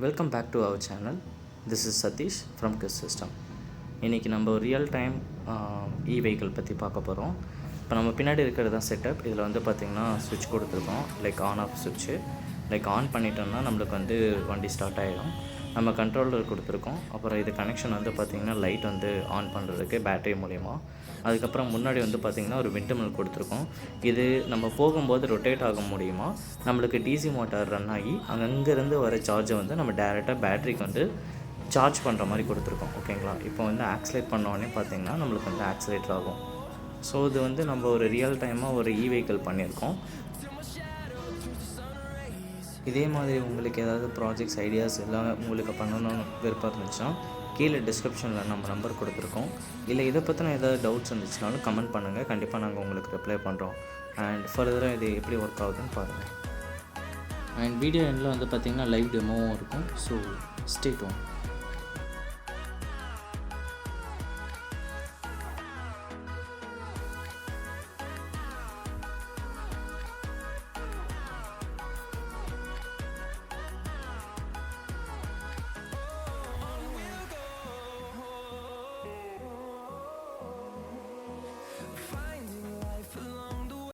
Welcome back to our channel. This is Satish from Crisp System. இன்றைக்கி நம்ம real time vehicle பற்றி பார்க்க போகிறோம். இப்போ நம்ம பின்னாடி இருக்கிறது தான் செட்டப். இதில் வந்து பார்த்திங்கன்னா சுவிட்ச் கொடுத்துருக்கோம், லைக் ஆன் ஆஃப் சுவிட்சு. லைக் ஆன் பண்ணிட்டோம்னா நம்மளுக்கு வந்து வண்டி ஸ்டார்ட் ஆகிடும். நம்ம கண்ட்ரோலர் கொடுத்துருக்கோம். அப்புறம் இது கனெக்ஷன் வந்து பார்த்திங்கன்னா லைட் வந்து ஆன் பண்ணுறதுக்கு பேட்டரி மூலிமா. அதுக்கப்புறம் முன்னாடி வந்து பார்த்திங்கன்னா ஒரு விண்டமில் கொடுத்துருக்கோம். இது நம்ம போகும்போது ரொட்டேட் ஆக முடியுமா, நம்மளுக்கு டிசி மோட்டார் ரன் ஆகி அங்கேருந்து வர சார்ஜை வந்து நம்ம டேரெக்டாக பேட்டரிக்கு வந்து சார்ஜ் பண்ணுற மாதிரி கொடுத்துருக்கோம். ஓகேங்களா? இப்போ வந்து ஆக்சிலேட் பண்ணோடனே பார்த்திங்கன்னா நம்மளுக்கு வந்து ஆக்சிலேட்டர் ஆகும். ஸோ இது வந்து நம்ம ஒரு ரியல் டைமாக ஒரு வெஹிக்கிள் பண்ணியிருக்கோம். இதே மாதிரி உங்களுக்கு ஏதாவது ப்ராஜெக்ட்ஸ் ஐடியாஸ் எல்லாம் உங்களுக்கு பண்ணணும்னு விருப்பம் இருந்துச்சுன்னா கீழே டிஸ்கிரிப்ஷனில் நம்ம நம்பர் கொடுத்துருக்கோம். இல்லை இதை பற்றின ஏதாவது டவுட்ஸ் இருந்துச்சுனாலும் கமெண்ட் பண்ணுங்கள். கண்டிப்பாக நாங்கள் உங்களுக்கு ரிப்ளை பண்ணுறோம். அண்ட் ஃபர்தராக இது எப்படி ஒர்க் ஆகுதுன்னு பாருங்கள். அண்ட் வீடியோ எண்டில் வந்து பார்த்திங்கன்னா லைவ் டெமோவும் இருக்கும். So stay tune.